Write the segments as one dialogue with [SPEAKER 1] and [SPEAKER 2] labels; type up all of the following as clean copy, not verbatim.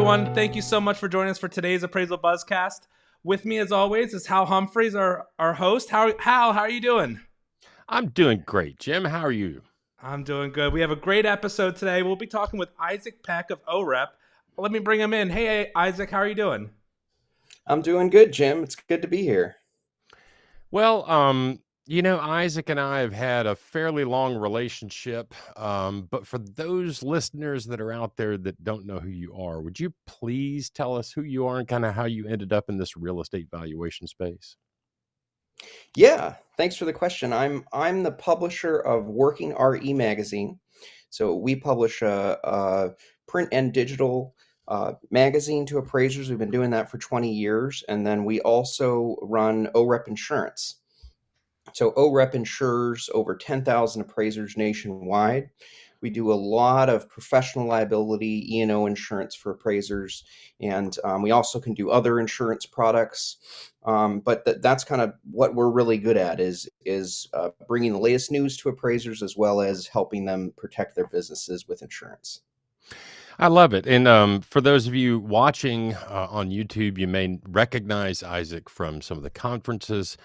[SPEAKER 1] everyone. Thank you so much for joining us for today's Appraisal Buzzcast. With me, as always, is Hal Humphreys, our host. Hal, how are you doing?
[SPEAKER 2] I'm doing great, Jim. How are you?
[SPEAKER 1] I'm doing good. We have a great episode today. We'll be talking with Isaac Peck of OREP. Let me bring him in. Hey, Isaac, how are you doing?
[SPEAKER 3] I'm doing good, Jim. It's good to be here.
[SPEAKER 2] Well, Isaac and I have had a fairly long relationship, but for those listeners that are out there that don't know who you are, would you please tell us who you are and kind of how you ended up in this real estate valuation space?
[SPEAKER 3] Yeah, thanks for the question. I'm the publisher of Working RE magazine. So we publish a print and digital magazine to appraisers. We've been doing that for 20 years. And then we also run OREP Insurance. So OREP insures over 10,000 appraisers nationwide. We do a lot of professional liability, E&O insurance for appraisers, and we also can do other insurance products. But that's kind of what we're really good at is bringing the latest news to appraisers as well as helping them protect their businesses with insurance.
[SPEAKER 2] I love it. And for those of you watching on YouTube, you may recognize Isaac from some of the conferences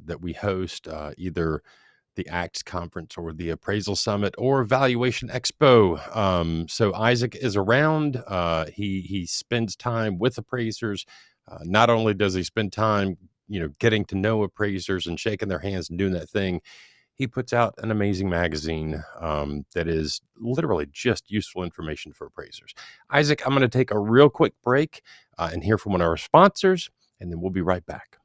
[SPEAKER 2] that we host, either the ACTS conference or the Appraisal Summit or Valuation Expo. So Isaac is around. He spends time with appraisers. Not only does he spend time, getting to know appraisers and shaking their hands and doing that thing, he puts out an amazing magazine that is literally just useful information for appraisers. Isaac, I'm going to take a real quick break and hear from one of our sponsors, and then we'll be right back.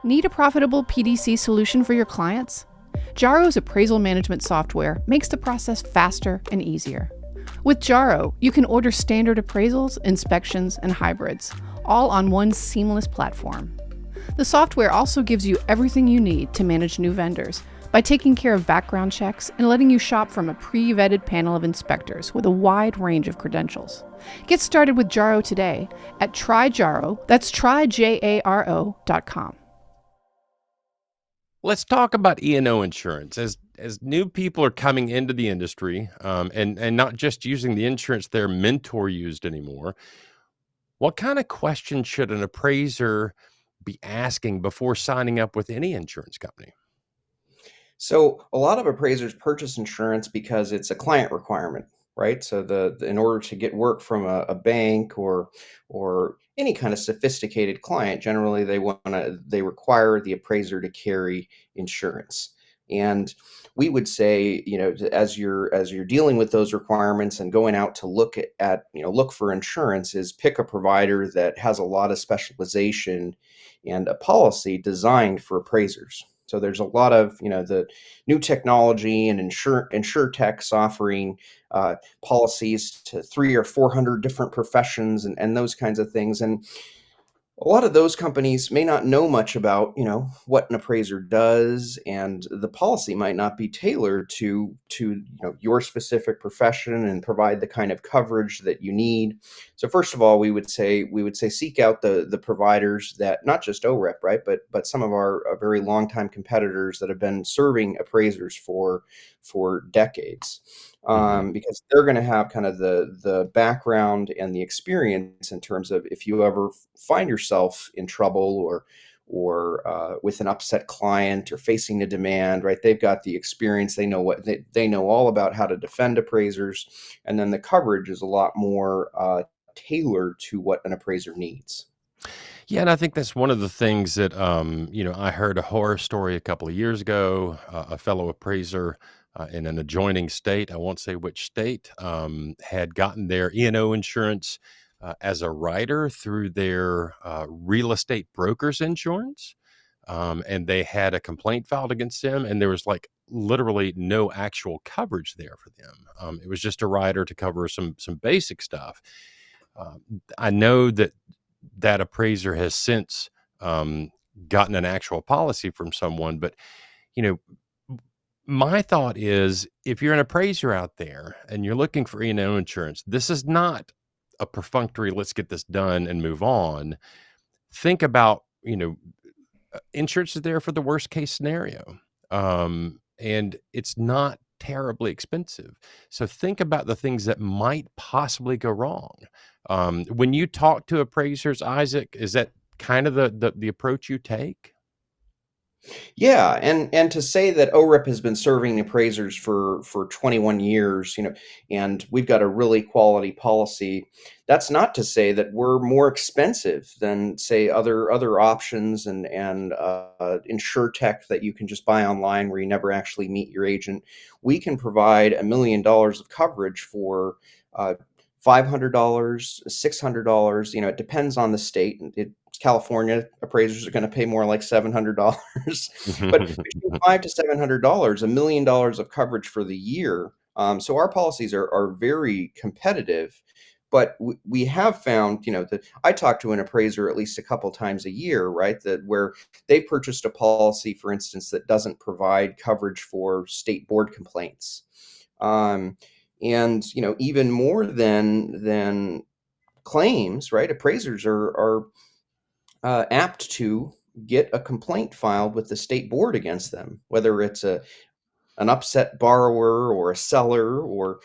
[SPEAKER 4] Need a profitable PDC solution for your clients? Jaro's appraisal management software makes the process faster and easier. With Jaro, you can order standard appraisals, inspections, and hybrids, all on one seamless platform. The software also gives you everything you need to manage new vendors by taking care of background checks and letting you shop from a pre-vetted panel of inspectors with a wide range of credentials. Get started with Jaro today at tryjaro, that's tryjaro.com.
[SPEAKER 2] Let's talk about E&O insurance. As new people are coming into the industry and not just using the insurance their mentor used anymore, what kind of questions should an appraiser be asking before signing up with any insurance company?
[SPEAKER 3] So a lot of appraisers purchase insurance because it's a client requirement, right? So in order to get work from a bank or any kind of sophisticated client, generally they require the appraiser to carry insurance. And we would say, as you're dealing with those requirements and going out to look for insurance, is pick a provider that has a lot of specialization and a policy designed for appraisers. So there's a lot of, the new technology and insurtechs offering policies to 300 or 400 different professions and those kinds of things. And a lot of those companies may not know much about, what an appraiser does, and the policy might not be tailored to your specific profession and provide the kind of coverage that you need. So first of all, we would say seek out the providers that, not just OREP, right, but some of our very longtime competitors that have been serving appraisers for decades. Because they're going to have kind of the background and the experience in terms of if you ever find yourself in trouble or with an upset client or facing a demand, right? They've got the experience. They know they know all about how to defend appraisers, and then the coverage is a lot more tailored to what an appraiser needs.
[SPEAKER 2] Yeah, and I think that's one of the things that, I heard a horror story a couple of years ago. A fellow appraiser in an adjoining state, I won't say which state, had gotten their E&O insurance as a rider through their real estate broker's insurance. And they had a complaint filed against them, and there was literally no actual coverage there for them. It was just a rider to cover some basic stuff. I know that appraiser has since gotten an actual policy from someone, but my thought is, if you're an appraiser out there and you're looking for E&O insurance, this is not a perfunctory, let's get this done and move on. Think about, insurance is there for the worst case scenario. And it's not terribly expensive. So think about the things that might possibly go wrong. When you talk to appraisers, Isaac, is that kind of the approach you take?
[SPEAKER 3] Yeah, and to say that OREP has been serving appraisers for 21 years, and we've got a really quality policy, that's not to say that we're more expensive than, say, other options and insure tech that you can just buy online where you never actually meet your agent. We can provide $1 million of coverage for $500, $600. It depends on the state. California appraisers are going to pay more like $700, but between $500 to $700, $1 million of coverage for the year. So our policies are very competitive, but we have found, that I talk to an appraiser at least a couple times a year, right? That where they purchased a policy, for instance, that doesn't provide coverage for state board complaints, and even more than claims, right? Appraisers are apt to get a complaint filed with the state board against them, whether it's an upset borrower or a seller, or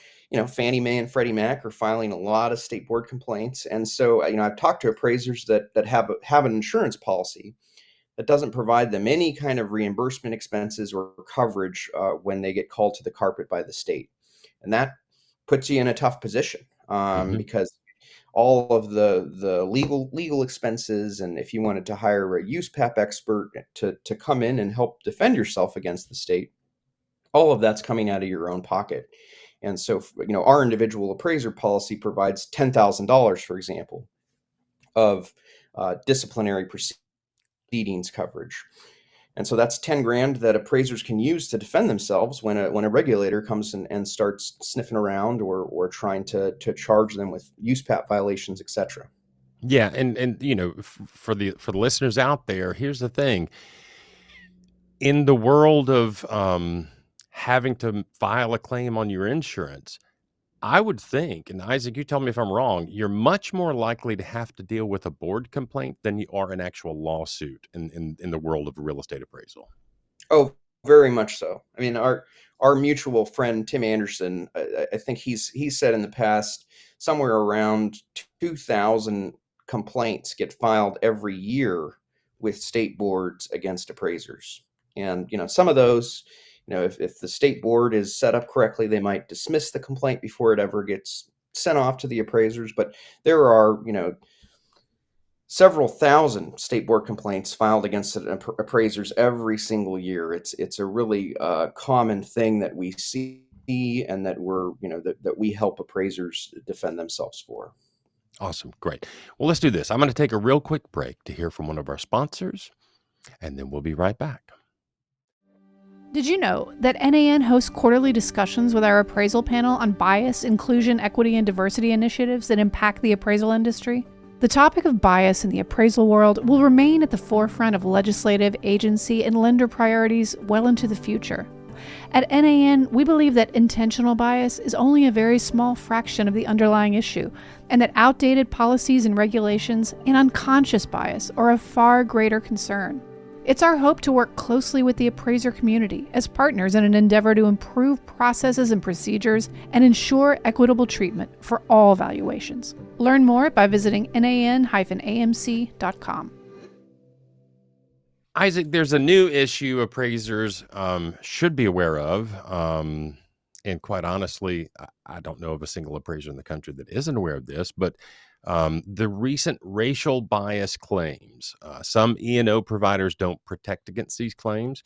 [SPEAKER 3] Fannie Mae and Freddie Mac are filing a lot of state board complaints. And so I've talked to appraisers that have an insurance policy that doesn't provide them any kind of reimbursement expenses or coverage when they get called to the carpet by the state, and that puts you in a tough position,
[SPEAKER 2] Mhm.
[SPEAKER 3] because all of the legal expenses, and if you wanted to hire a USPAP expert to come in and help defend yourself against the state, all of that's coming out of your own pocket. And so, our individual appraiser policy provides $10,000, for example, of disciplinary proceedings coverage. And so that's 10 grand that appraisers can use to defend themselves when a regulator comes and starts sniffing around or trying to charge them with USPAP violations, et cetera.
[SPEAKER 2] Yeah, and for the listeners out there, here's the thing. In the world of having to file a claim on your insurance, I would think, and Isaac, you tell me if I'm wrong, you're much more likely to have to deal with a board complaint than you are an actual lawsuit in the world of real estate appraisal.
[SPEAKER 3] Oh, very much so. I mean, our mutual friend Tim Anderson, I think he's said in the past somewhere around 2,000 complaints get filed every year with state boards against appraisers. And some of those, if the state board is set up correctly, they might dismiss the complaint before it ever gets sent off to the appraisers. But there are several thousand state board complaints filed against appraisers every single year. It's a really common thing that we see, and that that we help appraisers defend themselves for.
[SPEAKER 2] Awesome. Great. Well, let's do this. I'm going to take a real quick break to hear from one of our sponsors, and then we'll be right back.
[SPEAKER 4] Did you know that NAN hosts quarterly discussions with our appraisal panel on bias, inclusion, equity, and diversity initiatives that impact the appraisal industry? The topic of bias in the appraisal world will remain at the forefront of legislative, agency, and lender priorities well into the future. At NAN, we believe that intentional bias is only a very small fraction of the underlying issue, and that outdated policies and regulations and unconscious bias are of far greater concern. It's our hope to work closely with the appraiser community as partners in an endeavor to improve processes and procedures and ensure equitable treatment for all valuations. Learn more by visiting nan-amc.com.
[SPEAKER 2] Isaac, there's a new issue appraisers should be aware of. And quite honestly, I don't know of a single appraiser in the country that isn't aware of this, but the recent racial bias claims. Some E&O providers don't protect against these claims.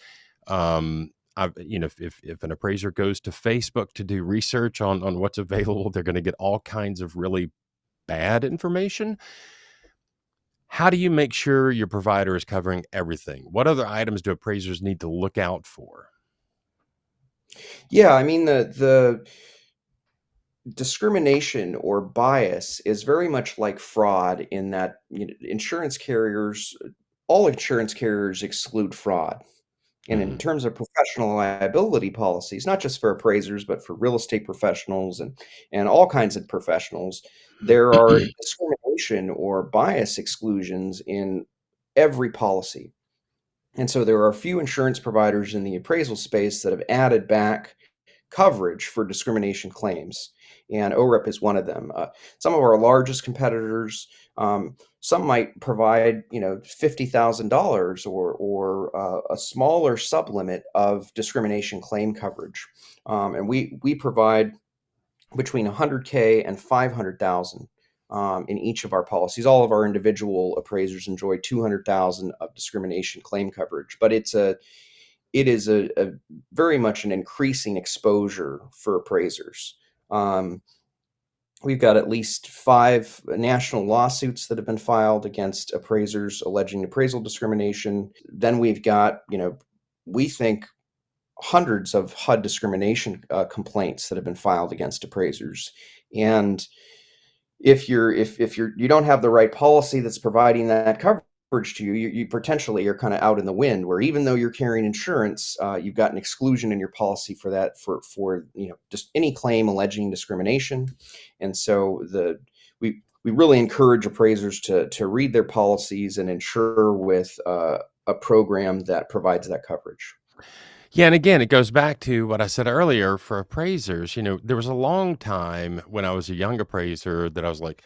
[SPEAKER 2] If an appraiser goes to Facebook to do research on what's available, they're going to get all kinds of really bad information. How do you make sure your provider is covering everything? What other items do appraisers need to look out for?
[SPEAKER 3] Yeah, I mean, the discrimination or bias is very much like fraud in that all insurance carriers exclude fraud. And in
[SPEAKER 2] Mhm.
[SPEAKER 3] terms of professional liability policies, not just for appraisers, but for real estate professionals and all kinds of professionals, there are discrimination or bias exclusions in every policy. And so there are a few insurance providers in the appraisal space that have added back coverage for discrimination claims, and OREP is one of them. Some of our largest competitors, some might provide, $50,000 or a smaller sublimit of discrimination claim coverage, and we provide between 100K and 500,000 in each of our policies. All of our individual appraisers enjoy 200,000 of discrimination claim coverage, but it is a very much an increasing exposure for appraisers. We've got at least 5 national lawsuits that have been filed against appraisers alleging appraisal discrimination. Then we've got, we think, hundreds of HUD discrimination complaints that have been filed against appraisers. And if you don't have the right policy that's providing that coverage to you, you potentially are kind of out in the wind, where even though you're carrying insurance, you've got an exclusion in your policy for that, for just any claim alleging discrimination. And so we really encourage appraisers to read their policies and insure with a program that provides that coverage.
[SPEAKER 2] Yeah, and again, it goes back to what I said earlier for appraisers. There was a long time when I was a young appraiser that I was like,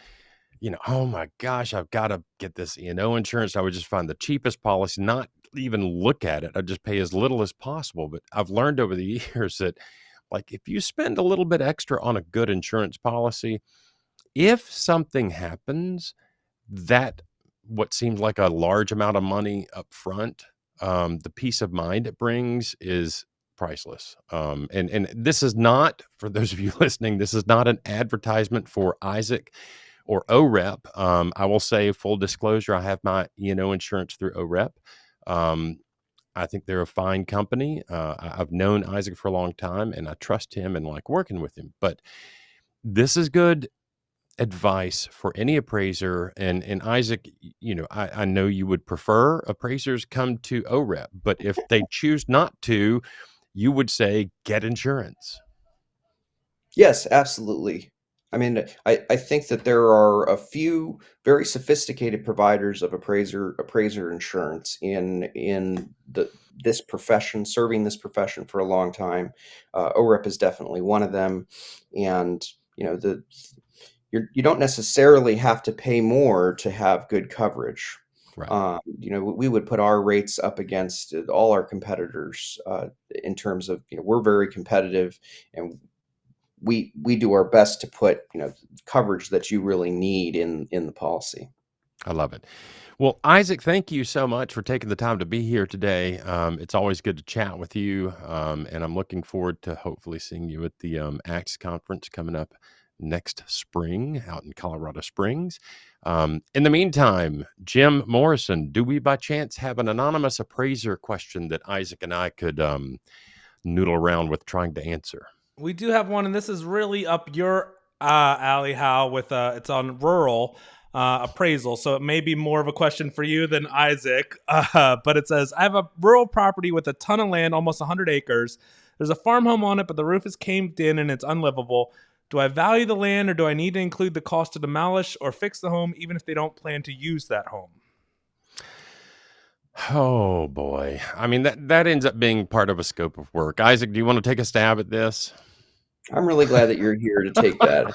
[SPEAKER 2] oh my gosh, I've got to get this E&O insurance. I would just find the cheapest policy, not even look at it. I'd just pay as little as possible. But I've learned over the years that, like, if you spend a little bit extra on a good insurance policy, if something happens, that what seems like a large amount of money up front, the peace of mind it brings is priceless. And this is not, for those of you listening, this is not an advertisement for Isaac or OREP. I will say, full disclosure, I have my E&O insurance through OREP. I think they're a fine company. I've known Isaac for a long time, and I trust him and like working with him. But this is good advice for any appraiser. And Isaac, I know you would prefer appraisers come to OREP, but if they choose not to, you would say get insurance.
[SPEAKER 3] Yes, absolutely. I mean, I think that there are a few very sophisticated providers of appraiser insurance in this profession, serving this profession for a long time. OREP is definitely one of them, and you don't necessarily have to pay more to have good coverage.
[SPEAKER 2] Right.
[SPEAKER 3] We would put our rates up against all our competitors in terms of, we're very competitive, and we do our best to put, coverage that you really need in the policy.
[SPEAKER 2] I love it. Well, Isaac, thank you so much for taking the time to be here today. It's always good to chat with you, and I'm looking forward to hopefully seeing you at the ACTS conference coming up next spring out in Colorado Springs. In the meantime, Jim Morrison, do we by chance have an anonymous appraiser question that Isaac and I could noodle around with trying to answer?
[SPEAKER 1] We do have one, and this is really up your alley, Hal, with it's on rural appraisal. So it may be more of a question for you than Isaac. But it says, I have a rural property with a ton of land, almost 100 acres. There's a farm home on it, but the roof is caved in and it's unlivable. Do I value the land, or do I need to include the cost to demolish or fix the home, even if they don't plan to use that home?
[SPEAKER 2] Oh boy. I mean, that ends up being part of a scope of work. Isaac, do you want to take a stab at this?
[SPEAKER 3] I'm really glad that you're here to take that.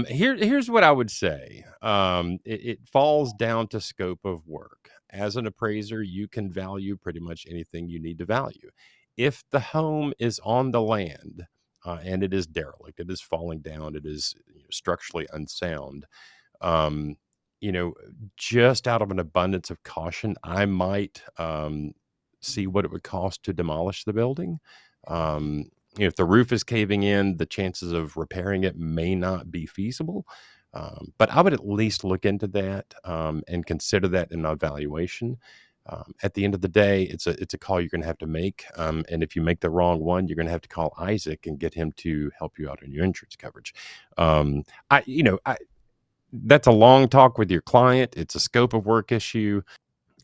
[SPEAKER 2] Here's what I would say. It falls down to scope of work. As an appraiser, you can value pretty much anything you need to value. If the home is on the land and it is derelict, it is falling down, it is structurally unsound, just out of an abundance of caution, I might see what it would cost to demolish the building. If the roof is caving in, the chances of repairing it may not be feasible. But I would at least look into that and consider that in my valuation. At the end of the day, it's a call you're going to have to make. And if you make the wrong one, you're going to have to call Isaac and get him to help you out on your insurance coverage. That's a long talk with your client. It's a scope of work issue.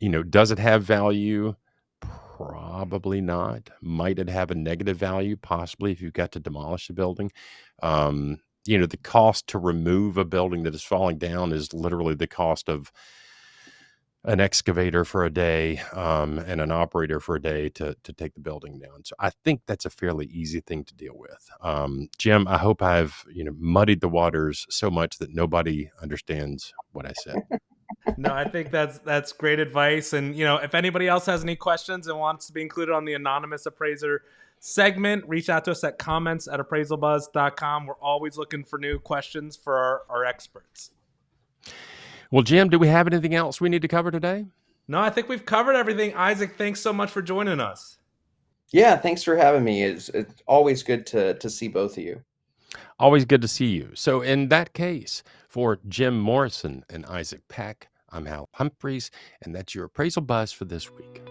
[SPEAKER 2] Does it have value? Probably not. Might it have a negative value? Possibly, if you've got to demolish a building. The cost to remove a building that is falling down is literally the cost of an excavator for a day and an operator for a day to take the building down. So I think that's a fairly easy thing to deal with. Jim, I hope I've muddied the waters so much that nobody understands what I said.
[SPEAKER 1] No, I think that's great advice. And if anybody else has any questions and wants to be included on the anonymous appraiser segment, reach out to us at comments@appraisalbuzz.com. We're always looking for new questions for our experts.
[SPEAKER 2] Well, Jim, do we have anything else we need to cover today?
[SPEAKER 1] No, I think we've covered everything. Isaac, thanks so much for joining us.
[SPEAKER 3] Yeah, thanks for having me. It's always good to see both of you.
[SPEAKER 2] Always good to see you. So in that case, for Jim Morrison and Isaac Peck, I'm Hal Humphreys, and that's your Appraisal Buzz for this week.